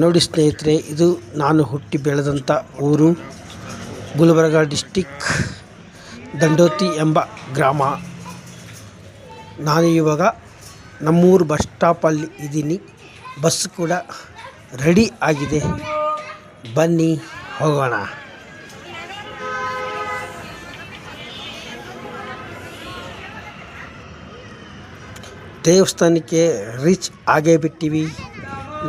ನೋಡಿ ಸ್ನೇಹಿತರೆ, ಇದು ನಾನು ಹುಟ್ಟಿ ಬೆಳೆದಂಥ ಊರು ಗುಲ್ಬರ್ಗ ಡಿಸ್ಟಿಕ್ ದಂಡೋತಿ ಎಂಬ ಗ್ರಾಮ. ನಾನು ಇವಾಗ ನಮ್ಮೂರು ಬಸ್ ಸ್ಟಾಪಲ್ಲಿ ಇದ್ದೀನಿ. ಬಸ್ ಕೂಡ ರೆಡಿ ಆಗಿದೆ, ಬನ್ನಿ ಹೋಗೋಣ. ದೇವಸ್ಥಾನಕ್ಕೆ ರೀಚ್ ಆಗೇ ಬಿಟ್ಟಿವಿ.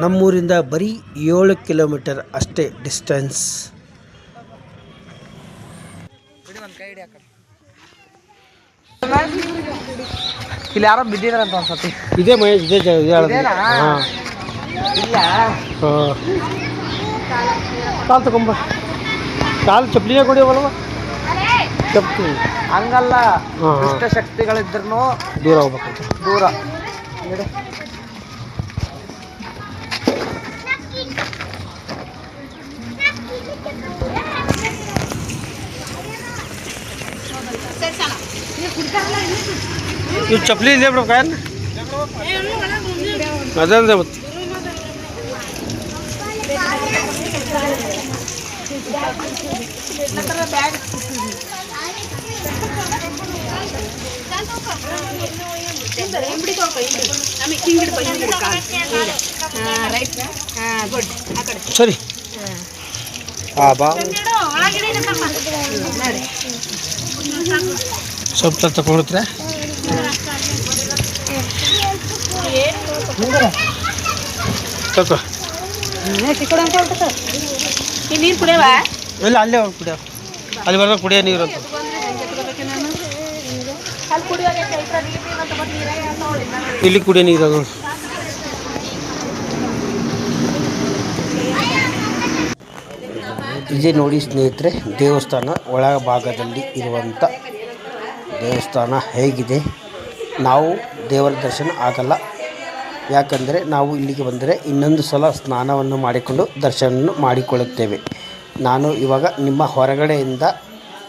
ನಮ್ಮೂರಿಂದ ಬರೀ 7 ಕಿಲೋಮೀಟರ್ ಅಷ್ಟೇ ಡಿಸ್ಟೆನ್ಸ್. ಇಲ್ಲಿ ಯಾರೋ ಬಿದ್ದಿದ್ರಂತ ಅನ್ಸತಿ. ಇದೇ ಮಹೇಶ್, ಇದೇ ಜಾಗ. ಕಾಲು ತಗೊಂಬ, ಕಾಲು ಚಪ್ಪಲಿನೇ ಕೊಡಿಯವಲ್ವ? ಚಪ್ಪಲಿ ಹಂಗಲ್ಲ, ದುಷ್ಟ ಶಕ್ತಿಗಳಿದ್ರು ದೂರ ಹೋಗ್ಬೇಕು. ದೂರ ಇವು ಚಪ್ಪಲಿ ಇಲ್ಲೇ ಬಿಡ್ಬೇಕು ಏನು? ಅದಂದ್ರೆ ಮತ್ತೆ ಸರಿ. ಬಾ ಸ್ವಲ್ಪ ತಗೊಂಡ್ರೆ ತಗೋ. ನೀರು ಕುಡಿಯವ ಇಲ್ಲ, ಅಲ್ಲೇ ಅವ್ರು ಕುಡಿಯೋ, ಅಲ್ಲಿ ಬರೋ ಕುಡಿಯೋ ನೀರು ಅಂತ. ಇಲ್ಲಿ ಕುಡಿಯೋ ನೀರು ಅದು. ಇದೇ ನೋಡಿ ಸ್ನೇಹಿತರೆ, ದೇವಸ್ಥಾನ ಒಳಭಾಗದಲ್ಲಿ ಇರುವಂಥ ದೇವಸ್ಥಾನ ಹೇಗಿದೆ. ನಾವು ದೇವರ ದರ್ಶನ ಆಗಲ್ಲ, ಯಾಕಂದರೆ ನಾವು ಇಲ್ಲಿಗೆ ಬಂದರೆ ಇನ್ನೊಂದು ಸಲ ಸ್ನಾನವನ್ನು ಮಾಡಿಕೊಂಡು ದರ್ಶನ ಮಾಡಿಕೊಳ್ಳುತ್ತೇವೆ. ನಾನು ಇವಾಗ ನಿಮ್ಮ ಹೊರಗಡೆಯಿಂದ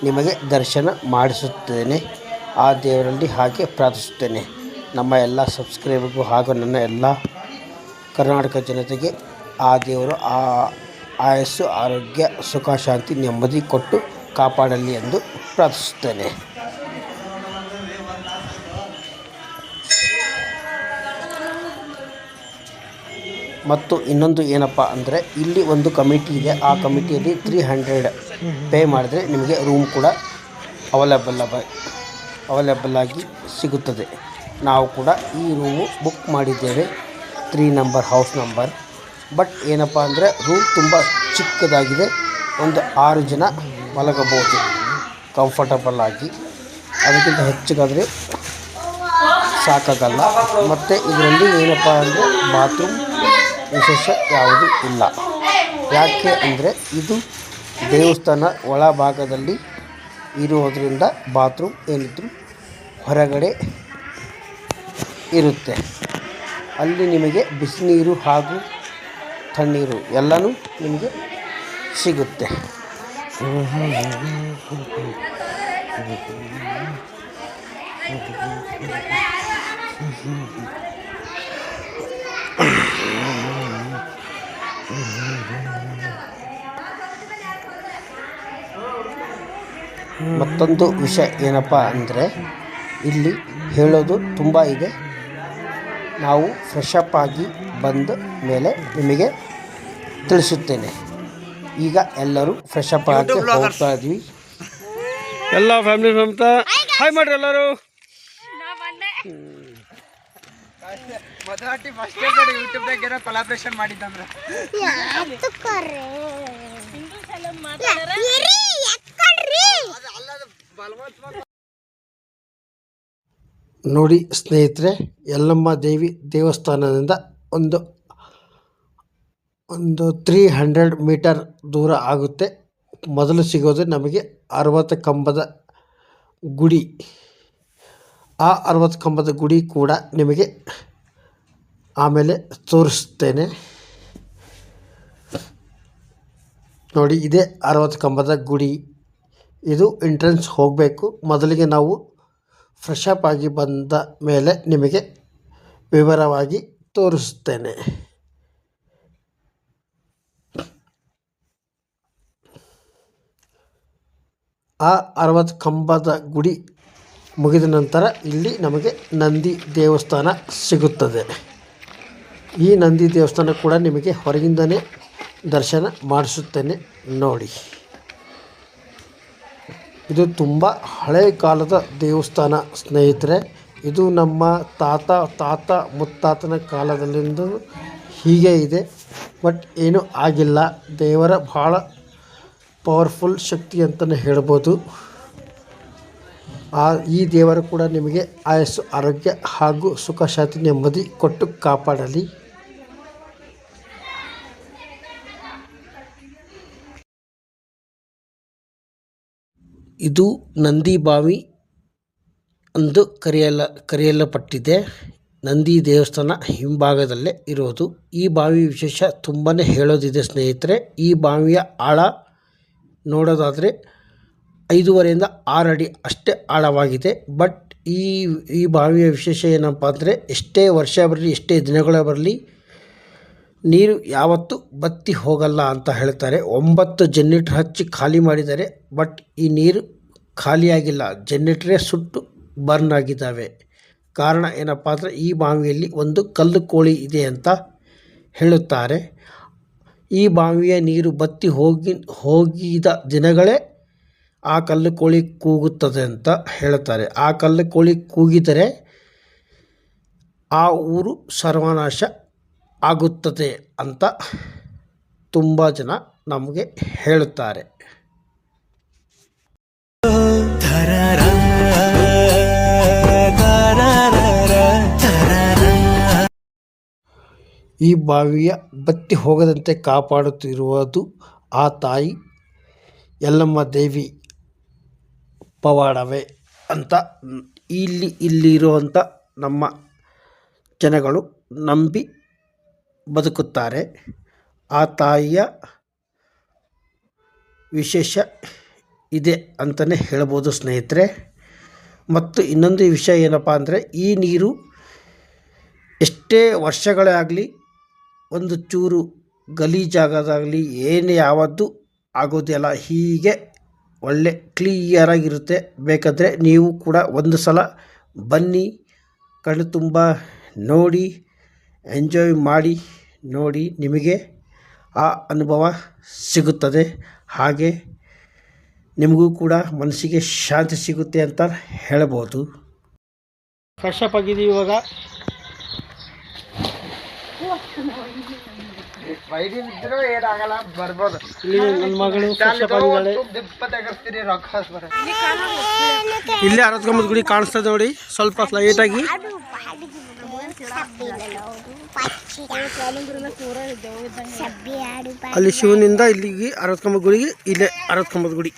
ನಿಮಗೆ ದರ್ಶನ ಮಾಡಿಸುತ್ತೇನೆ. ಆ ದೇವರಲ್ಲಿ ಹಾಗೆ ಪ್ರಾರ್ಥಿಸುತ್ತೇನೆ. ನಮ್ಮ ಎಲ್ಲ ಸಬ್ಸ್ಕ್ರೈಬರ್ಗೂ ಹಾಗೂ ನನ್ನ ಎಲ್ಲ ಕರ್ನಾಟಕ ಜನತೆಗೆ ಆ ದೇವರು ಆಯಸ್ಸು, ಆರೋಗ್ಯ, ಸುಖ, ಶಾಂತಿ, ನೆಮ್ಮದಿ ಕೊಟ್ಟು ಕಾಪಾಡಲಿ ಎಂದು ಪ್ರಾರ್ಥಿಸುತ್ತೇನೆ. ಮತ್ತು ಇನ್ನೊಂದು ಏನಪ್ಪ ಅಂದರೆ, ಇಲ್ಲಿ ಒಂದು ಕಮಿಟಿ ಇದೆ. ಆ ಕಮಿಟಿಯಲ್ಲಿ 300 ಪೇ ಮಾಡಿದ್ರೆ ನಿಮಗೆ ರೂಮ್ ಕೂಡ ಅವೈಲೇಬಲ್ ಆಗಿ ಸಿಗುತ್ತದೆ. ನಾವು ಕೂಡ ಈ ರೂಮು ಬುಕ್ ಮಾಡಿದ್ದೇವೆ, 3 ನಂಬರ್ ಹೌಸ್ ನಂಬರ್. ಬಟ್ ಏನಪ್ಪ ಅಂದರೆ, ರೂಮ್ ತುಂಬ ಚಿಕ್ಕದಾಗಿದೆ. ಒಂದು 6 ಜನ ಮಲಗಬಹುದು ಕಂಫರ್ಟಬಲ್ ಆಗಿ. ಅದಕ್ಕಿಂತ ಹೆಚ್ಚಿಗಾದರೆ ಸಾಕಾಗಲ್ಲ. ಮತ್ತು ಇದರಲ್ಲಿ ಏನಪ್ಪ ಅಂದರೆ, ಬಾತ್ರೂಮ್ ವಿಶೇಷ ಯಾವುದೂ ಇಲ್ಲ. ಯಾಕೆ ಅಂದರೆ, ಇದು ದೇವಸ್ಥಾನ ಒಳಭಾಗದಲ್ಲಿ ಇರುವುದರಿಂದ ಬಾತ್ರೂಮ್ ಏನಿದ್ರು ಹೊರಗಡೆ ಇರುತ್ತೆ. ಅಲ್ಲಿ ನಿಮಗೆ ಬಿಸಿನೀರು ಹಾಗೂ ತಣ್ಣೀರು ಎಲ್ಲನೂ ನಿಮಗೆ ಸಿಗುತ್ತೆ. ಮತ್ತೊಂದು ವಿಷಯ ಏನಪ್ಪ ಅಂದರೆ, ಇಲ್ಲಿ ಹೇಳೋದು ತುಂಬ ಇದೆ. ನಾವು ಫ್ರೆಶಪ್ ಆಗಿ ಬಂದ ಮೇಲೆ ನಿಮಗೆ ತಿಳಿಸುತ್ತೇನೆ. ಈಗ ಎಲ್ಲರೂ ಫ್ರೆಶಪ್ ಆಗಿ ಹೋಗ್ತಾ ಇದ್ವಿ. ಎಲ್ಲ ಫ್ಯಾಮಿಲಿ ಸಮೇತ ಹಾಯ್ ಮಾಡ್ರಿ ಎಲ್ಲರೂ. ಯೂಟ್ಯೂಬ್ದಾಗ ಕೊಲಾಬ್ರೇಷನ್ ಮಾಡಿದ್ದಂದ್ರೆ ನೋಡಿ ಸ್ನೇಹಿತರೆ, ಯಲ್ಲಮ್ಮ ದೇವಿ ದೇವಸ್ಥಾನದಿಂದ ಒಂದು 300 ಮೀಟರ್ ದೂರ ಆಗುತ್ತೆ. ಮೊದಲು ಸಿಗೋದು ನಮಗೆ 60 ಕಂಬದ ಗುಡಿ. ಆ 60 ಕಂಬದ ಗುಡಿ ಕೂಡ ನಿಮಗೆ ಆಮೇಲೆ ತೋರಿಸ್ತೇನೆ. ನೋಡಿ, ಇದೇ 60 ಕಂಬದ ಗುಡಿ. ಇದು ಎಂಟ್ರೆನ್ಸ್ ಹೋಗಬೇಕು. ಮೊದಲಿಗೆ ನಾವು ಫ್ರೆಶಪ್ ಆಗಿ ಬಂದ ಮೇಲೆ ನಿಮಗೆ ವಿವರವಾಗಿ ತೋರಿಸುತ್ತೇನೆ. ಆ 60 ಕಂಬದ ಗುಡಿ ಮುಗಿದ ನಂತರ ಇಲ್ಲಿ ನಮಗೆ ನಂದಿ ದೇವಸ್ಥಾನ ಸಿಗುತ್ತದೆ. ಈ ನಂದಿ ದೇವಸ್ಥಾನ ಕೂಡ ನಿಮಗೆ ಹೊರಗಿಂದನೇ ದರ್ಶನ ಮಾಡಿಸುತ್ತೇನೆ ನೋಡಿ. ಇದು ತುಂಬ ಹಳೆಯ ಕಾಲದ ದೇವಸ್ಥಾನ ಸ್ನೇಹಿತರೆ. ಇದು ನಮ್ಮ ತಾತ ಮುತ್ತಾತನ ಕಾಲದಲ್ಲಿಂದ ಹೀಗೆ ಇದೆ. ಬಟ್ ಏನೂ ಆಗಿಲ್ಲ. ದೇವರ ಭಾಳ ಪವರ್ಫುಲ್ ಶಕ್ತಿ ಅಂತಲೇ ಹೇಳ್ಬೋದು. ಈ ದೇವರು ಕೂಡ ನಿಮಗೆ ಆಯಸ್ಸು, ಆರೋಗ್ಯ ಹಾಗೂ ಸುಖ ಶಾಂತಿ ನೆಮ್ಮದಿ ಕೊಟ್ಟು ಕಾಪಾಡಲಿ. ಇದು ನಂದಿ ಬಾವಿ ಎಂದು ಕರೆಯಲ್ಪಟ್ಟಿದೆ. ನಂದಿ ದೇವಸ್ಥಾನ ಹಿಂಭಾಗದಲ್ಲೇ ಇರೋದು. ಈ ಬಾವಿ ವಿಶೇಷ ತುಂಬಾ ಹೇಳೋದಿದೆ ಸ್ನೇಹಿತರೆ. ಈ ಬಾವಿಯ ಆಳ ನೋಡೋದಾದರೆ 5.5 6 ಅಡಿ ಅಷ್ಟೇ ಆಳವಾಗಿದೆ. ಬಟ್ ಈ ಬಾವಿಯ ವಿಶೇಷ ಏನಪ್ಪ ಅಂದರೆ, ಎಷ್ಟೇ ವರ್ಷ ಬರಲಿ, ಎಷ್ಟೇ ದಿನಗಳ ಬರಲಿ, ನೀರು ಯಾವತ್ತೂ ಬತ್ತಿ ಹೋಗಲ್ಲ ಅಂತ ಹೇಳ್ತಾರೆ. 9 ಜನರೇಟರ್ ಹಚ್ಚಿ ಖಾಲಿ ಮಾಡಿದ್ದಾರೆ. ಬಟ್ ಈ ನೀರು ಖಾಲಿಯಾಗಿಲ್ಲ, ಜನರೇಟರೇ ಸುಟ್ಟು ಬರ್ನ್ ಆಗಿದ್ದಾವೆ. ಕಾರಣ ಏನಪ್ಪ ಅಂದರೆ, ಈ ಬಾವಿಯಲ್ಲಿ ಒಂದು ಕಲ್ಲು ಕೋಳಿ ಇದೆ ಅಂತ ಹೇಳುತ್ತಾರೆ. ಈ ಬಾವಿಯ ನೀರು ಬತ್ತಿ ಹೋಗಿದ ದಿನಗಳೇ ಆ ಕಲ್ಲು ಕೋಳಿ ಕೂಗುತ್ತದೆ ಅಂತ ಹೇಳುತ್ತಾರೆ. ಆ ಕಲ್ಲು ಕೋಳಿ ಕೂಗಿದರೆ ಆ ಊರು ಸರ್ವನಾಶ ಆಗುತ್ತದೆ ಅಂತ ತುಂಬ ಜನ ನಮಗೆ ಹೇಳುತ್ತಾರೆ. ಈ ಬಾವಿಯ ಬತ್ತಿ ಹೋಗದಂತೆ ಕಾಪಾಡುತ್ತಿರುವುದು ಆ ತಾಯಿ ಯಲ್ಲಮ್ಮ ದೇವಿ ಪವಾಡವೇ ಅಂತ ಇಲ್ಲಿರುವಂಥ ನಮ್ಮ ಜನಗಳು ನಂಬಿ ಬದುಕುತ್ತಾರೆ. ಆ ತಾಯಿಯ ವಿಶೇಷ ಇದೆ ಅಂತಲೇ ಹೇಳ್ಬೋದು ಸ್ನೇಹಿತರೆ. ಮತ್ತು ಇನ್ನೊಂದು ವಿಷಯ ಏನಪ್ಪ ಅಂದರೆ, ಈ ನೀರು ಎಷ್ಟೇ ವರ್ಷಗಳೇ ಆಗಲಿ, ಒಂದು ಚೂರು ಗಲೀಜಾಗೋದಾಗಲಿ ಏನೇ ಯಾವತ್ತೂ ಆಗೋದಿಲ್ಲ. ಹೀಗೆ ಒಳ್ಳೆ ಕ್ಲಿಯರಾಗಿರುತ್ತೆ. ಬೇಕಾದರೆ ನೀವು ಕೂಡ ಒಂದು ಸಲ ಬನ್ನಿ, ಕಣ್ಣು ತುಂಬ ನೋಡಿ, ಎಂಜಾಯ್ ಮಾಡಿ ನೋಡಿ, ನಿಮಗೆ ಆ ಅನುಭವ ಸಿಗುತ್ತದೆ. ಹಾಗೆ ನಿಮಗೂ ಕೂಡ ಮನಸ್ಸಿಗೆ ಶಾಂತಿ ಸಿಗುತ್ತೆ ಅಂತ ಹೇಳ್ಬೋದು. ಫ್ರೆಶ್ ಅಪ್ ಆಗಿದ್ದೀವಿ ಇವಾಗ. ಏನಾಗಲ್ಲ, ಬರ್ಬೋದು. ಇಲ್ಲಿ ನನ್ನ ಮಗಳು ಫ್ರೆಶ್ ಅಪ್ ಆಗಿದ್ದಾಳೆ. ಇಲ್ಲೇ 60 ಕಂಬದ ಗುಡಿ ಕಾಣಿಸ್ತದೆ ನೋಡಿ, ಸ್ವಲ್ಪ ಲೈಟಾಗಿ. ಅಲ್ಲಿ ಶಿವನಿಂದ ಇಲ್ಲಿಗೆ 60 ಕಂಬದ ಗುಡಿಗೆ, ಇಲ್ಲೇ 60 ಕಂಬದ ಗುಡಿ.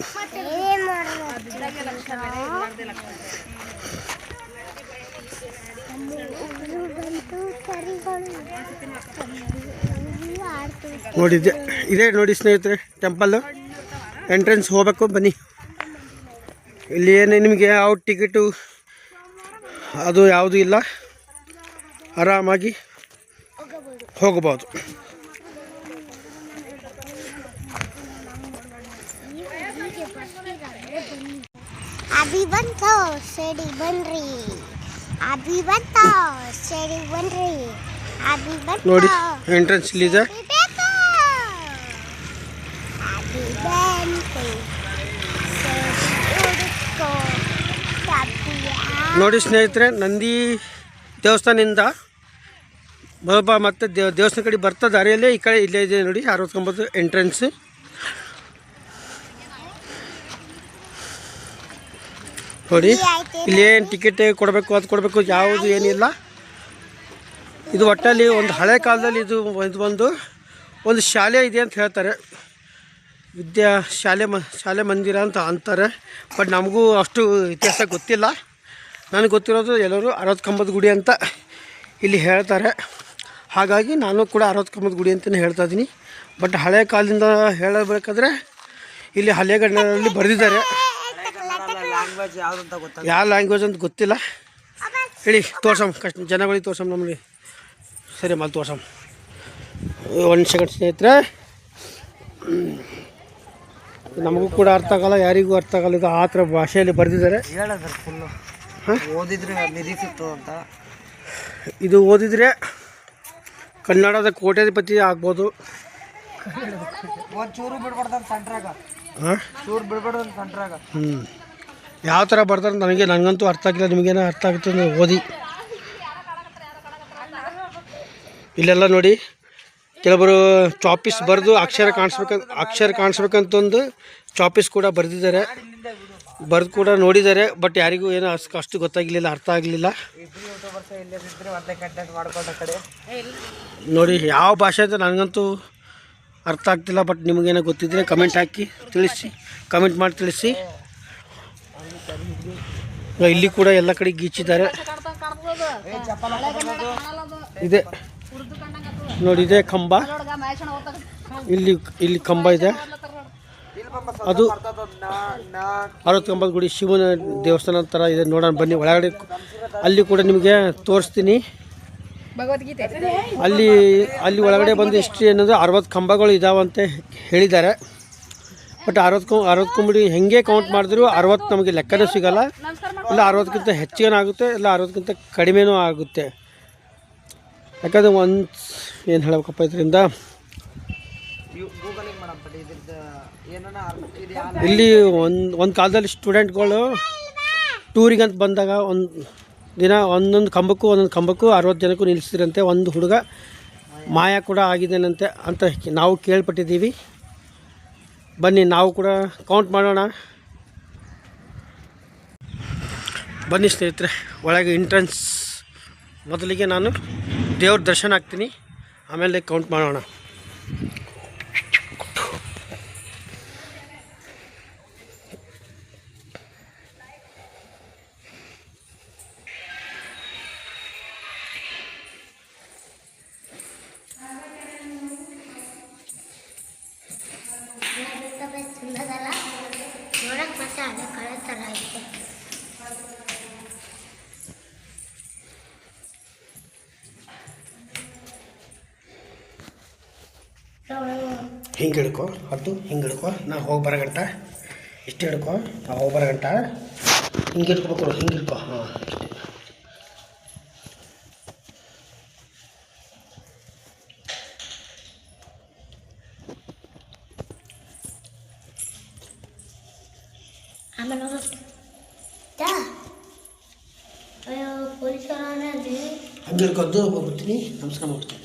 ನೋಡಿದ್ದೆ ಇದೇ ನೋಡಿ ಸ್ನೇಹಿತರೆ, ಟೆಂಪಲ್ಲು ಎಂಟ್ರೆನ್ಸ್ ಹೋಗಬೇಕು. ಬನ್ನಿ. ಇಲ್ಲಿ ಏನೇ ನಿಮಗೆ ಯಾವ ಟಿಕೆಟು ಅದು ಯಾವುದೂ ಇಲ್ಲ, ಆರಾಮಾಗಿ ಹೋಗಬಹುದು. ನೋಡಿ ಎಂಟ್ರೆನ್ಸ್ ಇಲ್ಲಿದೆ. ನೋಡಿ ಸ್ನೇಹಿತರೆ, ನಂದಿ ದೇವಸ್ಥಾನದಿಂದ ಸ್ವಲ್ಪ ಮತ್ತೆ ದೇವಸ್ಥಾನ ಕಡೆ ಬರ್ತಾ ದಾರಿಯಲ್ಲೇ ಈ ಕಡೆ ಇಲ್ಲೇ ಇದೆ ನೋಡಿ 60 ಕಂಬದ ಎಂಟ್ರೆನ್ಸ್. ನೋಡಿ ಇಲ್ಲಿ ಏನು ಟಿಕೆಟ್ ಕೊಡಬೇಕು ಅದು ಕೊಡಬೇಕು ಯಾವುದು ಏನಿಲ್ಲ. ಇದು ಒಟ್ಟಲ್ಲಿ ಒಂದು ಹಳೆ ಕಾಲದಲ್ಲಿ ಇದು ಒಂದು ಶಾಲೆ ಇದೆ ಅಂತ ಹೇಳ್ತಾರೆ. ಶಾಲೆ ಮಂದಿರ ಅಂತ ಅಂತಾರೆ. ಬಟ್ ನಮಗೂ ಅಷ್ಟು ಇತಿಹಾಸ ಗೊತ್ತಿಲ್ಲ. ನನಗೆ ಗೊತ್ತಿರೋದು ಎಲ್ಲರೂ 60 ಕಂಬದ ಗುಡಿ ಅಂತ ಇಲ್ಲಿ ಹೇಳ್ತಾರೆ. ಹಾಗಾಗಿ ನಾನು ಕೂಡ 60 ಕಂಬದ ಗುಡಿ ಅಂತಲೇ ಹೇಳ್ತಾ ಇದ್ದೀನಿ. ಬಟ್ ಹಳೆ ಕಾಲದಿಂದ ಹೇಳಬೇಕಾದ್ರೆ ಇಲ್ಲಿ ಹಳೆಗನ್ನಡದಲ್ಲಿ ಬರೆದಿದ್ದಾರೆ. ಯಾವ ಲ್ಯಾಂಗ್ವೇಜ್ ಅಂತ ಗೊತ್ತಿಲ್ಲ. ಹೇಳಿ ತೋರ್ಸಮ್, ಜನಗಳಿಗೆ ತೋರ್ಸಮ್, ನಮಗೆ ಸರಿ ಮಾಡಿ ತೋರ್ಸಮ್. 1 ಸೆಕೆಂಡ್ ಸ್ನೇಹಿತರೆ. ನಮಗೂ ಕೂಡ ಅರ್ಥ ಆಗಲ್ಲ, ಯಾರಿಗೂ ಅರ್ಥ ಆಗಲ್ಲ. ಇದು ಆ ಥರ ಭಾಷೆಯಲ್ಲಿ ಬರೆದಿದ್ದಾರೆ. ಹೇಳಿದ್ರು ಫುಲ್ಲು ಓದಿದ್ರೆ ನಿಧಿ ಸಿಗ್ತದೆ ಅಂತ. ಇದು ಓದಿದರೆ ಕನ್ನಡದ ಕೋಟ್ಯಾಧಿಪತಿ ಆಗ್ಬೋದು. ಒಂದು ಚೂರು ಬಿಡ್ಬಾರ್ದು ಸೆಂಟ್ರಾಗ, ಹಾಂ, ಚೂರು ಬಿಡ್ಬಾರ್ದು ಸೆಂಟ್ರಾಗ. ಯಾವ ಥರ ಬರ್ತಾರೆ ನನಗಂತೂ ಅರ್ಥ ಆಗಿಲ್ಲ. ನಿಮಗೇನೋ ಅರ್ಥ ಆಗುತ್ತೆ ನೀವು ಓದಿ. ಇಲ್ಲೆಲ್ಲ ನೋಡಿ, ಕೆಲವರು ಚಾಪೀಸ್ ಬರೆದು ಅಕ್ಷರ ಕಾಣಿಸ್ಬೇಕಂತಂದು ಚಾಪೀಸ್ ಕೂಡ ಬರೆದಿದ್ದಾರೆ, ಬರೆದು ಕೂಡ ನೋಡಿದ್ದಾರೆ. ಬಟ್ ಯಾರಿಗೂ ಏನೋ ಅಷ್ಟು ಗೊತ್ತಾಗಲಿಲ್ಲ, ಅರ್ಥ ಆಗಲಿಲ್ಲ. ನೋಡಿ ಯಾವ ಭಾಷೆ ಅಂತ ನನಗಂತೂ ಅರ್ಥ ಆಗ್ತಿಲ್ಲ. ಬಟ್ ನಿಮಗೇನೋ ಗೊತ್ತಿದ್ದರೆ ಕಮೆಂಟ್ ಹಾಕಿ ತಿಳಿಸಿ, ಕಮೆಂಟ್ ಮಾಡಿ ತಿಳಿಸಿ. ಇಲ್ಲಿ ಕೂಡ ಎಲ್ಲ ಕಡೆ ಗೀಚಿದ್ದಾರೆ. ಇದೆ ನೋಡಿ, ಇದೆ ಕಂಬ. ಇಲ್ಲಿ ಕಂಬ ಇದೆ. ಅದು 60 ಕಂಬದ ಗುಡಿ, ಶಿವನ ದೇವಸ್ಥಾನ ಥರ ಇದೆ. ನೋಡೋಣ ಬನ್ನಿ ಒಳಗಡೆ. ಅಲ್ಲಿ ಕೂಡ ನಿಮಗೆ ತೋರಿಸ್ತೀನಿ. ಅಲ್ಲಿ ಒಳಗಡೆ ಬಂದು ಹಿಸ್ಟ್ರಿ ಅನ್ನೋದು 60 ಕಂಬಗಳು ಇದಾವಂತೆ ಹೇಳಿದ್ದಾರೆ. ಬಟ್ 60 ಕಂಬಡಿ ಹೆಂಗೆ ಕೌಂಟ್ ಮಾಡಿದ್ರು 60 ನಮಗೆ ಲೆಕ್ಕನೂ ಸಿಗೋಲ್ಲ. ಇಲ್ಲ 60ಕ್ಕಿಂತ ಹೆಚ್ಚಿಗೆ ಆಗುತ್ತೆ, ಇಲ್ಲ 60ಕ್ಕಿಂತ ಕಡಿಮೆನೂ ಆಗುತ್ತೆ. ಯಾಕಂದರೆ ಏನು ಹೇಳಬೇಕಪ್ಪ ಇದರಿಂದ, ಇಲ್ಲಿ ಒಂದು ಕಾಲದಲ್ಲಿ ಸ್ಟೂಡೆಂಟ್ಗಳು ಟೂರಿಗಂತ ಬಂದಾಗ ಒಂದೊಂದು ಕಂಬಕ್ಕೂ 60 ಜನಕ್ಕೂ ನಿಲ್ಲಿಸಿದ್ರಂತೆ. ಒಂದು ಹುಡುಗ ಮಾಯ ಕೂಡ ಆಗಿದ್ದೇನಂತೆ ಅಂತ ನಾವು ಕೇಳ್ಪಟ್ಟಿದ್ದೀವಿ. ಬನ್ನಿ ನಾವು ಕೂಡ ಕೌಂಟ್ ಮಾಡೋಣ. ಬನ್ನಿ ಸ್ನೇಹಿತರೆ, ಒಳಗೆ ಎಂಟ್ರೆನ್ಸ್. ಮೊದಲಿಗೆ ನಾನು ದೇವ್ರ ದರ್ಶನ ಆಗ್ತೀನಿ, ಆಮೇಲೆ ಕೌಂಟ್ ಮಾಡೋಣ. ಹಿಂಗೆ ಹಿಡ್ಕೊ, ಅದು ಹಿಂಗೆ ಹಿಡ್ಕೊ. ನಾ ಹೋಗಿ ಬರೋ ಗಂಟ ಇಷ್ಟು ಹಿಡ್ಕೊ. ನಾ ಹೋಗಿ ಬರೋ ಗಂಟ ಹಿಂಗೆ ಹಿಡ್ಕೊಬೇಕು. ಹಿಂಗೆ ಹಿಡ್ಕೊ. ಹಾಂ, ಹಂಗೆ ಹಿಡ್ಕೊದ್ದು ಹೋಗ್ಬಿಡ್ತೀನಿ. ನಮಸ್ಕಾರ ಮಾಡ್ತೀನಿ.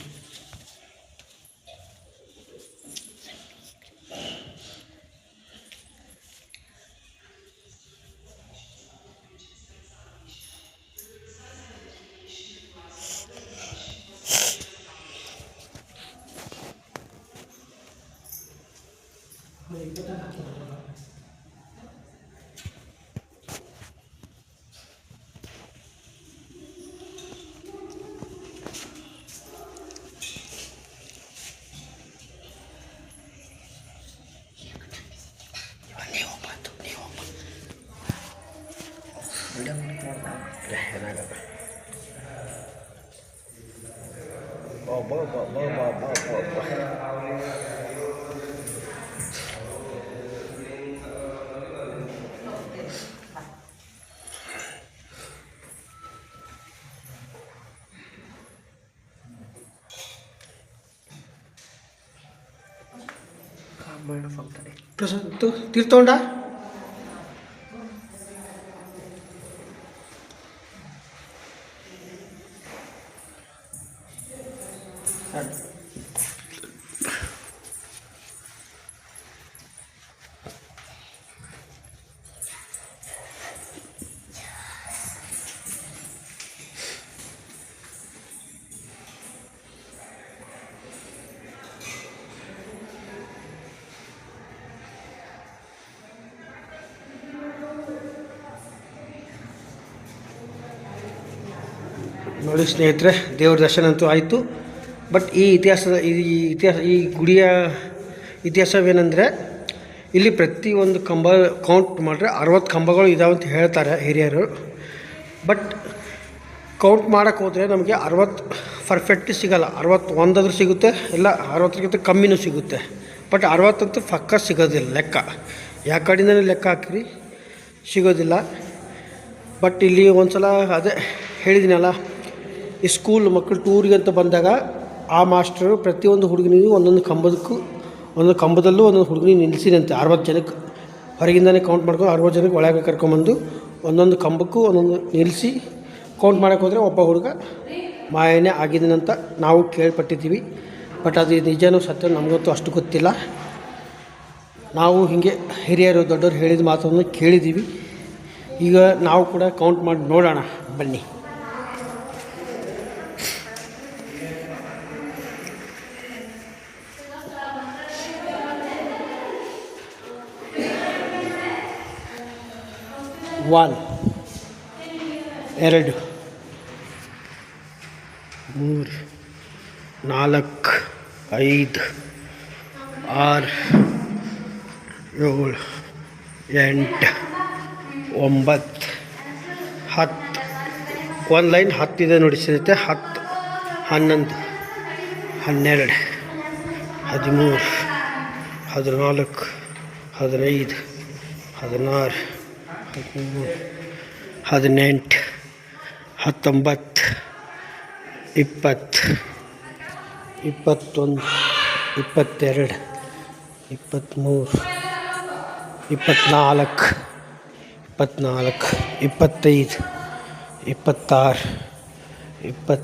ಏನಾಗಲ್ಲ. ಪ್ರಸಾದ್ ತೀರ್ಥೊಂಡ ನೋಡಿ ಸ್ನೇಹಿತರೆ, ದೇವ್ರ ದರ್ಶನ ಅಂತೂ ಆಯಿತು. ಬಟ್ ಈ ಗುಡಿಯ ಇತಿಹಾಸವೇನೆಂದರೆ, ಇಲ್ಲಿ ಪ್ರತಿಯೊಂದು ಕಂಬ ಕೌಂಟ್ ಮಾಡಿದ್ರೆ 60 ಕಂಬಗಳು ಇದಾವೆ ಅಂತ ಹೇಳ್ತಾರೆ ಹಿರಿಯರು. ಬಟ್ ಕೌಂಟ್ ಮಾಡೋಕ್ಕೆ ಹೋದರೆ ನಮಗೆ 60 ಪರ್ಫೆಕ್ಟ್ ಸಿಗೋಲ್ಲ. 61 ಸಿಗುತ್ತೆ, ಇಲ್ಲ 60ಕ್ಕಿಂತ ಕಮ್ಮಿನೂ ಸಿಗುತ್ತೆ. ಬಟ್ 60 ಅಂತೂ ಪಕ್ಕ ಸಿಗೋದಿಲ್ಲ ಲೆಕ್ಕ. ಯಾವ ಕಡೆಯಿಂದಲೂ ಲೆಕ್ಕ ಹಾಕಿರಿ ಸಿಗೋದಿಲ್ಲ. ಬಟ್ ಇಲ್ಲಿ ಒಂದು ಸಲ ಅದೇ ಹೇಳಿದ್ದೀನಲ್ಲ, ಈ ಸ್ಕೂಲ್ ಮಕ್ಕಳು ಟೂರಿಗೆ ಅಂತ ಬಂದಾಗ ಆ ಮಾಸ್ಟರು ಪ್ರತಿಯೊಂದು ಹುಡುಗನಿಗೂ ಒಂದೊಂದು ಕಂಬದಲ್ಲೂ ಒಂದೊಂದು ಹುಡುಗನಿಗೆ ನಿಲ್ಲಿಸಿದಂತೆ 60 ಜನಕ್ಕೆ ಹೊರಗಿಂದನೇ ಕೌಂಟ್ ಮಾಡ್ಕೊಂಡು 60 ಜನಕ್ಕೆ ಒಳಗೆ ಕರ್ಕೊಂಬಂದು ಒಂದೊಂದು ಕಂಬಕ್ಕೂ ಒಂದೊಂದು ನಿಲ್ಲಿಸಿ ಕೌಂಟ್ ಮಾಡೋಕ್ಕೆ ಹೋದರೆ ಒಬ್ಬ ಹುಡುಗ ಮಾಯನೇ ಆಗಿದ್ದನಂತ ನಾವು ಕೇಳ್ಪಟ್ಟಿದ್ದೀವಿ. ಬಟ್ ಅದು ನಿಜನೂ ಸತ್ಯ ನಮಗಂತೂ ಅಷ್ಟು ಗೊತ್ತಿಲ್ಲ. ನಾವು ಹೀಗೆ ಹಿರಿಯರು ದೊಡ್ಡವರು ಹೇಳಿದ ಮಾತನ್ನು ಕೇಳಿದ್ದೀವಿ. ಈಗ ನಾವು ಕೂಡ ಕೌಂಟ್ ಮಾಡಿ ನೋಡೋಣ ಬನ್ನಿ. ಒನ್, 2, 3, 4, 5, 6, 7, 8, 9, 10. ಒಂದು ಲೈನ್ 10 ಇದೆ ನೋಡಿ ಸ್ನೇಹಿತರೆ. 10, 11, 12, 13, 14, 15, 16, 17, 18, 19, 20, 21, 22, 23, 24, 25, 26, 27,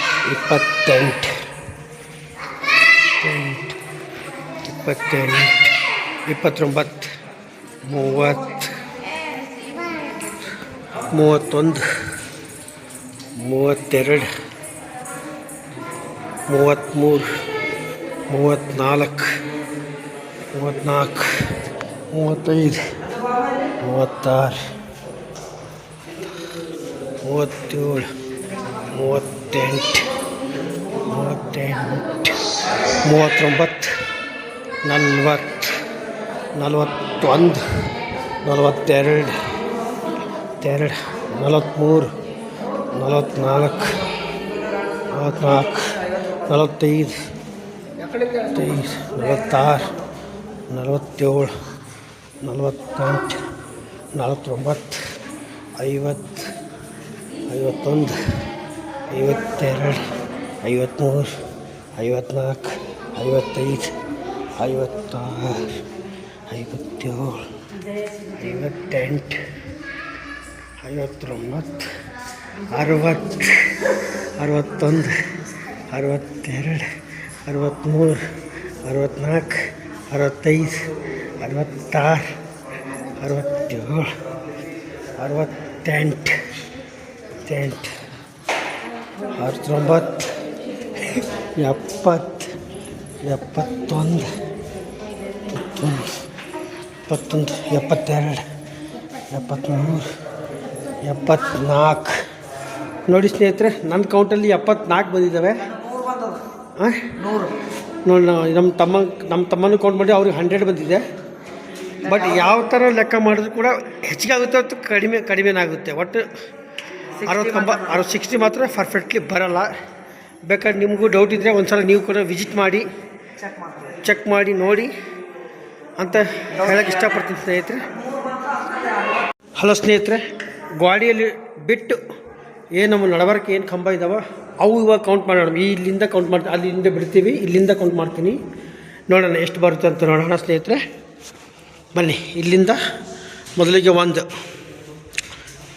28, 29, 30, 31, 32, 33, 34, 35, 36, 37, 38, 39, 40, 41, 42, 43, 44, 45, 46, 47, 48, 49, 50, 51, 52, 53, 54, 55, 56, 57, 58, 59, 60, 61, 62, 63, 64, 65, 66, 67, 68, 69, 70, 71, 72, 73, 74. ನೋಡಿ ಸ್ನೇಹಿತರೆ, ನನ್ನ ಕೌಂಟಲ್ಲಿ 74 ಬಂದಿದ್ದಾವೆ. ಹಾಂ, 100 ನೋಡಿ, ನಮ್ಮ ತಮ್ಮನೂ ಕೌಂಟ್ ಮಾಡಿ ಅವ್ರಿಗೆ 100 ಬಂದಿದೆ. ಬಟ್ ಯಾವ ಥರ ಲೆಕ್ಕ ಮಾಡಿದ್ರು ಕೂಡ ಹೆಚ್ಚಿಗೆ ಆಗುತ್ತೆ ಅಥವಾ ಕಡಿಮೆನಾಗುತ್ತೆ. ಒಟ್ಟು 60 ಮಾತ್ರ ಪರ್ಫೆಕ್ಟ್ಲಿ ಬರೋಲ್ಲ. ಬೇಕಾದ್ರೆ ನಿಮಗೂ ಡೌಟ್ ಇದ್ದರೆ ಒಂದು ಸಲ ನೀವು ಕೂಡ ವಿಸಿಟ್ ಮಾಡಿ ಚೆಕ್ ಮಾಡಿ ನೋಡಿ ಅಂತ ಹೇಳೋಕ್ಕೆ ಇಷ್ಟಪಡ್ತೀನಿ ಸ್ನೇಹಿತರೆ. ಹಲೋ ಸ್ನೇಹಿತರೆ, ಗಾಡಿಯಲ್ಲಿ ಬಿಟ್ಟು ನಮ್ಮ ನಡಬರ್ಕೆ ಏನು ಕಂಬ ಇದ್ದಾವೆ ಅವು ಇವಾಗ ಕೌಂಟ್ ಮಾಡೋಣ. ಇಲ್ಲಿಂದ ಕೌಂಟ್ ಮಾಡ್ತೀನಿ, ಅಲ್ಲಿಂದ ಬಿಡ್ತೀವಿ, ಇಲ್ಲಿಂದ ಕೌಂಟ್ ಮಾಡ್ತೀನಿ. ನೋಡೋಣ ಎಷ್ಟು ಬರುತ್ತೆ ಅಂತ ನೋಡೋಣ ಸ್ನೇಹಿತರೆ. ಬನ್ನಿ, ಇಲ್ಲಿಂದ ಮೊದಲಿಗೆ 1, 2,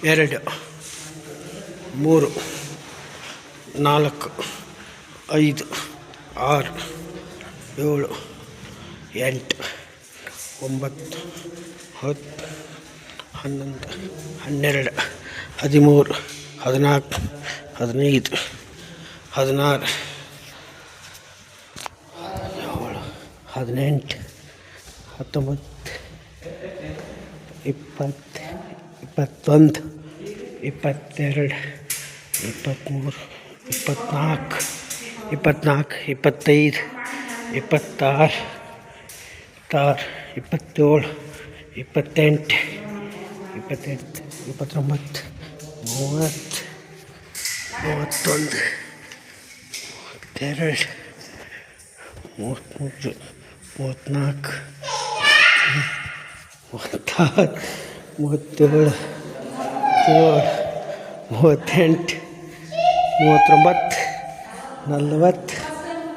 3, 4, 5, 6, 7, 8, 9, 10, 11, 12, 13, 14, 15, 16, 17, 18, 19, 20, 21, 22, 23, 24, 25, 26, 27, 27, 28, 29, 30, 31, 32, 33, 34 36 37 38 39 40 41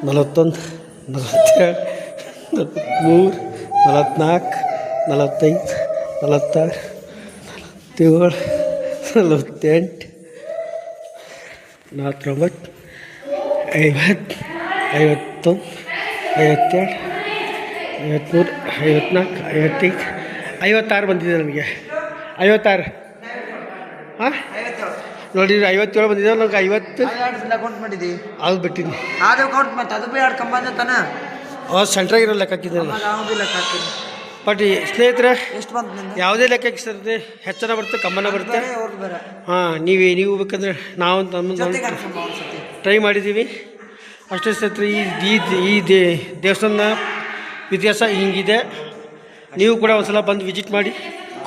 42 43 44 45 46 47 48 49 50 51 52 53 54 55 56 ಬಂದಿದೆ ನನಗೆ 56 ಹಾಂ ನೋಡಿ 57 ಬಂದಿದೆ ನನಗೆ 50 ಕೌಂಟ್ ಮಾಡಿದಿ ಅದು ಬಿಟ್ಟಿನಿ ಅದು ಕೌಂಟ್ ಮತ್ತೆ ಅದು ಬಿ 2 ಕಂಬ ತಾನ ಸೆಂಟ್ರಾಗಿರೋ ಲೆಕ್ಕ ಹಾಕಿದ್ದೀನಿ ನಾವು ಬಿ ಲೆಕ್ಕ ಹಾಕ್ತೀನಿ ಬಟ್ ಸ್ನೇಹಿತರೆ ಎಷ್ಟು ಬಂತು ನಿಂದು ಯಾವುದೇ ಲೆಕ್ಕ ಹಾಕಿಸಿದ್ರೆ ಹೆಚ್ಚನ ಬರುತ್ತೆ ಕಮ್ಮನ ಬರುತ್ತೆ ಅವ್ರದ್ದು ಬೇರೆ ಹಾಂ ನೀವು ಬೇಕಂದ್ರೆ ನಾವು ಜೊತೆಗೆ ಅನ್ಸಮ್ಮ ಒಂದ್ಸತಿ ಟ್ರೈ ಮಾಡಿದ್ದೀವಿ ಅಷ್ಟೇ ಸ್ನೇಹಿತರೆ ಈ ದೇವಸ್ಥಾನ ಇತಿಹಾಸ ಹಿಂಗಿದೆ. ನೀವು ಕೂಡ ಒಂದ್ಸಲ ಬಂದು ವಿಸಿಟ್ ಮಾಡಿ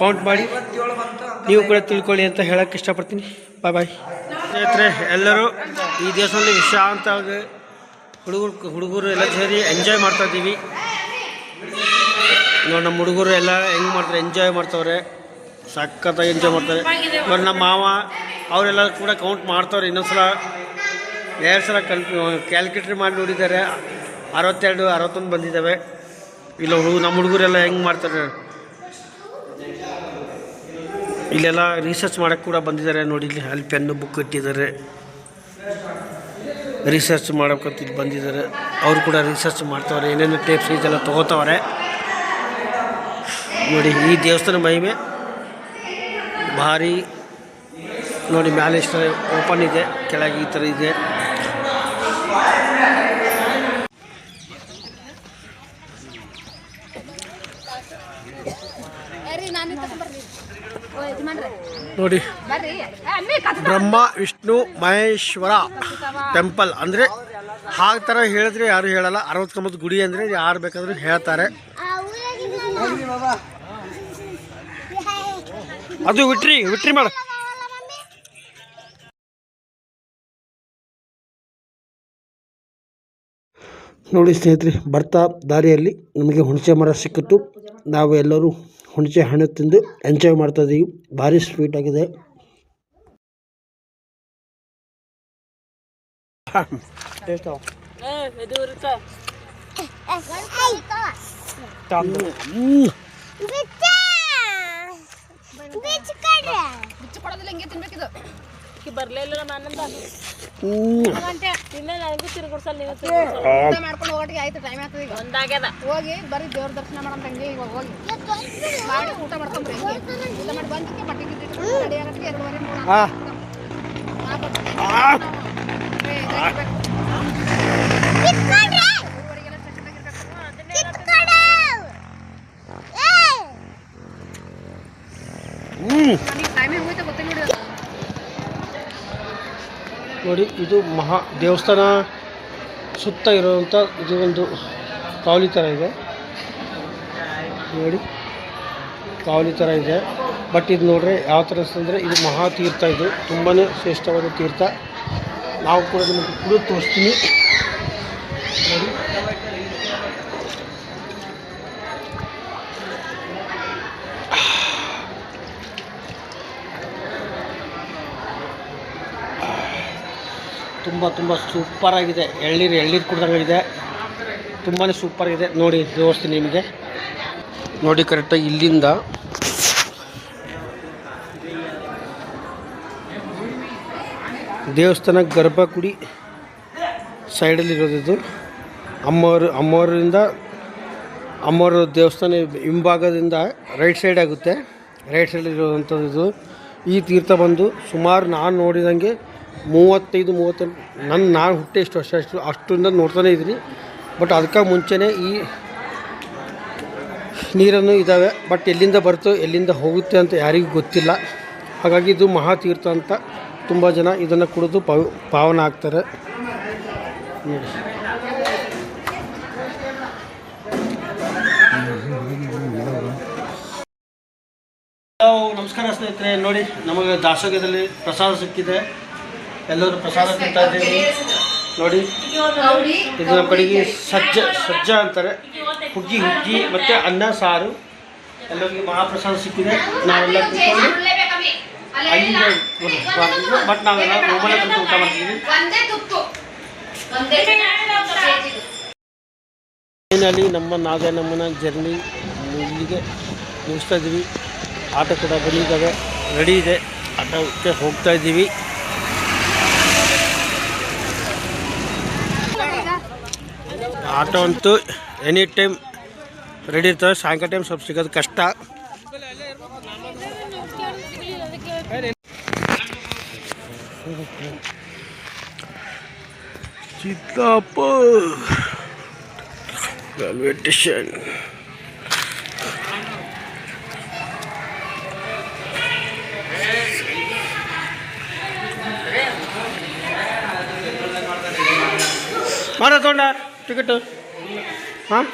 ಕೌಂಟ್ ಮಾಡಿ 57 ಬಂತು ನೀವು ಕೂಡ ತಿಳ್ಕೊಳ್ಳಿ ಅಂತ ಹೇಳೋಕ್ಕೆ ಇಷ್ಟಪಡ್ತೀನಿ. ಬಾಯ್ ಸ್ನೇಹಿತರೆ, ಎಲ್ಲರೂ ಈ ದೇವಸ್ಥಾನದಲ್ಲಿ ವಿಶ್ರಾಂತವಾಗಿ ಹುಡುಗರು ಎಲ್ಲ ಸೇರಿ ಎಂಜಾಯ್ ಮಾಡ್ತಾಯಿದ್ದೀವಿ. ನೋಡಿ ನಮ್ಮ ಹುಡುಗರು ಎಲ್ಲ ಹೆಂಗೆ ಮಾಡ್ತಾರೆ, ಎಂಜಾಯ್ ಮಾಡ್ತವ್ರೆ, ಸಖತ್ತಾಗಿ ಎಂಜಾಯ್ ಮಾಡ್ತಾರೆ. ನೋಡಿ ನಮ್ಮ ಮಾವ ಅವರೆಲ್ಲ ಕೂಡ ಕೌಂಟ್ ಮಾಡ್ತವ್ರೆ. ಇನ್ನೊಂದು ಸಲ 2 ಸಲ ಕ್ಯಾಲ್ಕುಲೇಟ್ರ್ ಮಾಡಿ ನೋಡಿದ್ದಾರೆ. 62 61 ಬಂದಿದ್ದಾವೆ. ಇಲ್ಲ ನಮ್ಮ ಹುಡುಗರೆಲ್ಲ ಹೆಂಗೆ ಮಾಡ್ತಾರೆ, ಇಲ್ಲೆಲ್ಲ ರಿಸರ್ಚ್ ಮಾಡೋಕ್ಕೆ ಕೂಡ ಬಂದಿದ್ದಾರೆ. ನೋಡಿ ಅಲ್ಲಿ ಪೆನ್ನು ಬುಕ್ ಇಟ್ಟಿದ್ದಾರೆ, ರಿಸರ್ಚ್ ಮಾಡೋಕ್ಕಂತ ಇಲ್ಲಿ ಬಂದಿದ್ದಾರೆ. ಅವರು ಕೂಡ ರಿಸರ್ಚ್ ಮಾಡ್ತವ್ರೆ, ಏನೇನು ಟೇಪ್ಸ್ ಇದೆಲ್ಲ ತೊಗೋತವ್ರೆ. ನೋಡಿ ಈ ದೇವಸ್ಥಾನ ಮಹಿಮೆ ಭಾರಿ. ನೋಡಿ ಮ್ಯಾಲೆ ಇಷ್ಟ ಓಪನ್ ಇದೆ, ಕೆಳಗೆ ಈ ಥರ ಇದೆ. ನೋಡಿ ಬ್ರಹ್ಮ ವಿಷ್ಣು ಮಹೇಶ್ವರ ಟೆಂಪಲ್ ಅಂದರೆ ಹಾಗೆ ಥರ ಹೇಳಿದ್ರೆ ಯಾರು ಹೇಳಲ್ಲ. 69 ಗುಡಿ ಅಂದರೆ ಯಾರು ಬೇಕಾದರೂ ಹೇಳ್ತಾರೆ. ಅದು ವಿಟ್ರಿ ಮಾಡು. ನೋಡಿ ಸ್ನೇಹಿತರೆ, ಬರ್ತಾ ದಾರಿಯಲ್ಲಿ ನಮಗೆ ಹುಣಸೆ ಮರ ಸಿಕ್ಕಿತು. ನಾವು ಎಲ್ಲರೂ ಹುಣಸೆ ಹಣ್ಣು ತಿಂದು ಎಂಜಾಯ್ ಮಾಡ್ತಾಯಿದ್ದೀವಿ. ಭಾರಿ ಸ್ವೀಟ್ ಆಗಿದೆ. ಹೋಗಿ ಬರೀ ದೇವ್ರ ದರ್ಶನ ಮಾಡಂಗೆ ಇವಾಗ ಹೋಗಿ ಮಾಡಿ ಊಟ ಮಾಡ್ಕೊಂಡ್ರಿ ಊಟ ಮಾಡಿ ಬಂದಕ್ಕೆ ಬಟ್ಟೆ ರೆಡಿ ಆಗಕ್ಕೆ 2:30 ಟೈಮಿಂಗ್ ಹೋಯ್ತು ಗೊತ್ತಿಲ್ಲ ನೋಡಿ. ನೋಡಿ ಇದು ಮಹಾ ದೇವಸ್ಥಾನ ಸುತ್ತ ಇರುವಂಥ ಇದು ಒಂದು ಕಾವಲಿ ಥರ ಇದೆ. ನೋಡಿ ಕಾವಲಿ ಥರ ಇದೆ. ಬಟ್ ಇದು ನೋಡ್ರೆ ಯಾವ ಥರ ಅಂದರೆ ಇದು ಮಹಾ ತೀರ್ಥ. ಇದು ತುಂಬಾ ಶ್ರೇಷ್ಠವಾದ ತೀರ್ಥ. ನಾವು ಕೂಡ ನಿಮಗೆ ಕುಡಿದು ತೋರಿಸ್ತೀನಿ. ನೋಡಿ ತುಂಬ ಸೂಪರಾಗಿದೆ. ಎಳ್ನೀರು ಕುಡ್ದಂಗಿದೆ. ತುಂಬಾ ಸೂಪರಾಗಿದೆ. ನೋಡಿ ತೋರಿಸ್ತೀನಿ ನಿಮಗೆ. ನೋಡಿ ಕರೆಕ್ಟಾಗಿ ಇಲ್ಲಿಂದ ದೇವಸ್ಥಾನ ಗರ್ಭಗುಡಿ ಸೈಡಲ್ಲಿರೋದು. ಅಮ್ಮವ್ರ ದೇವಸ್ಥಾನ ಹಿಂಭಾಗದಿಂದ ರೈಟ್ ಸೈಡ್ ಆಗುತ್ತೆ. ರೈಟ್ ಸೈಡಲ್ಲಿರುವಂಥದ್ದು ಈ ತೀರ್ಥ ಬಂದು ಸುಮಾರು ನಾನು ನೋಡಿದಂಗೆ 35-38 ನಾನು ಹುಟ್ಟೆ ಇಷ್ಟು ವರ್ಷ ಅಷ್ಟರಿಂದ ನೋಡ್ತಾನೆ ಇದ್ದೀನಿ. ಬಟ್ ಅದಕ್ಕೆ ಮುಂಚೆನೇ ಈ ನೀರನ್ನು ಇದ್ದಾವೆ. ಬಟ್ ಎಲ್ಲಿಂದ ಬರ್ತೋ ಎಲ್ಲಿಂದ ಹೋಗುತ್ತೆ ಅಂತ ಯಾರಿಗೂ ಗೊತ್ತಿಲ್ಲ. ಹಾಗಾಗಿ ಇದು ಮಹಾತೀರ್ಥ ಅಂತ ತುಂಬ ಜನ ಇದನ್ನು ಕುಡಿದು ಪಾವನ ಆಗ್ತಾರೆ. ನೋಡಿ ನಮಸ್ಕಾರ ಸ್ನೇಹಿತರೆ. ನೋಡಿ ನಮಗೆ ದಾಸೋಹದಲ್ಲಿ ಪ್ರಸಾದ ಸಿಕ್ಕಿದೆ. ಎಲ್ಲರೂ ಪ್ರಸಾದ ತಿಂತಾ ಇದ್ದೀವಿ. ನೋಡಿ ಇದು ನಮ್ಮ ಕಡೆಗೆ ಸಜ್ಜ ಅಂತಾರೆ. ಹುಗ್ಗಿ ಮತ್ತು ಅನ್ನ ಸಾರು ಎಲ್ಲರಿಗೆ ಮಹಾಪ್ರಸಾದ ಸಿಕ್ಕಿದೆ. ನಾವೆಲ್ಲ ಕೂತ್ಕೊಂಡು ಅಲ್ಲಿಗೆ ಬಟ್ ನಾವೆಲ್ಲ ಮೊಬೈಲ್ ಕುರಿತು ಊಟ ಮಾಡ್ತೀವಿ. ಫೈನಲಿ ನಮ್ಮ ನಾಗನಮ್ಮನ ಜರ್ನಿ ಇಲ್ಲಿಗೆ ಮುಗಿಸ್ತಾ ಇದ್ದೀವಿ. ಆಟೋ ಕೂಡ ಬಂದಿದ್ದಾವೆ, ರೆಡಿ ಇದೆ, ಆಟೋಕ್ಕೆ ಹೋಗ್ತಾ ಇದ್ದೀವಿ. ಆಟೋ ಅಂತೂ ಎನಿ ಟೈಮ್ ರೆಡಿ ಇರ್ತವೆ. ಸಾಯಂಕಾಲ ಟೈಮ್ ಸ್ವಲ್ಪ ಸಿಗೋದು ಕಷ್ಟ. Chittapur railway station. ಮಾಡ ತೊಗೊಂಡ ಟಿಕೆಟು. ಹಾಂ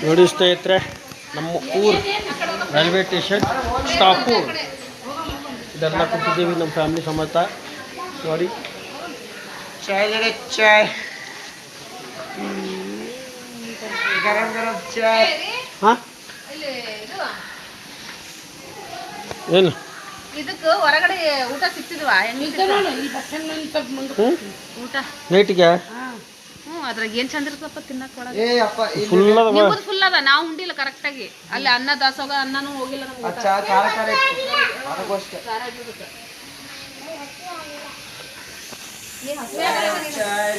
ನೋಡಿ ಸ್ನೇಹಿತರೆ, ನಮ್ಮ ಊರು ರೈಲ್ವೆ ಸ್ಟೇಷನ್ ಚಿತ್ತಾಪುರ್. ಇದೆಲ್ಲ ಕೂತಿದ್ದೀವಿ ನಮ್ಮ ಫ್ಯಾಮಿಲಿ ಸಮೇತ. ನೋಡಿ चाय ले चाय, गरम गरम चाय. ಹಾಂ ಏನು ಇದಕ್ಕೆ ಹೊರಗಡೆ ಊಟ ಸಿಗ್ತಿದ್ವಾ? ಊಟ ನೈಟಿಗೆ ಅದ್ರಾಗ ಏನ್ ಚಂದ ಇರ್ತಪ್ಪ ತಿನ್ನಕ್ ಒಳಗೆ. ए अप्पा ಫುಲ್ ಅದ. ನಿಮ್ಮದು ಫುಲ್ ಅದ, ನಾವು ಉಂಡಿಲ್ಲ ಕರೆಕ್ಟಾಗಿ. ಅಲ್ಲಿ ಅನ್ನ ದಾಸೋಗ ಅನ್ನನೂ ಹೋಗಿಲ್ಲ ನಮ್ಗೆ. अच्छा कार करे ನನಗೋಸ್ಕರ चाय.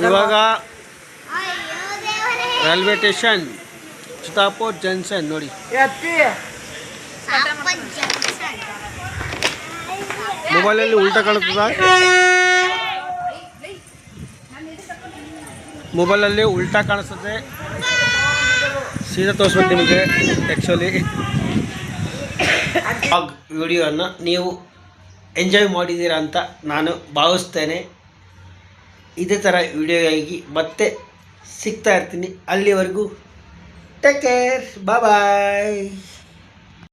ಇವಾಗ ರೈಲ್ವೆ ಸ್ಟೇಷನ್ ಚಿತ್ತಾಪುರ್ ಜಂಕ್ಷನ್ ನೋಡಿ. ಮೊಬೈಲಲ್ಲಿ ಉಲ್ಟಾ ಕಾಣಿಸ್ತದ, ಮೊಬೈಲಲ್ಲಿ ಉಲ್ಟಾ ಕಾಣಿಸ್ತದೆ. ಸೀದಾ ತೋರಿಸ್ಬೇಕು ನಿಮಗೆ. ಆ್ಯಕ್ಚುಲಿ ಆ ವಿಡಿಯೋವನ್ನು ನೀವು ಎಂಜಾಯ್ ಮಾಡಿದ್ದೀರಾ ಅಂತ ನಾನು ಭಾವಿಸ್ತೇನೆ. ಇದೇ ಥರ ವಿಡಿಯೋಗಾಗಿ ಮತ್ತೆ ಸಿಗ್ತಾ ಇರ್ತೀನಿ. ಅಲ್ಲಿವರೆಗೂ ಟೇಕ್ ಕೇರ್, ಬಾಯ್ ಬಾಯ್.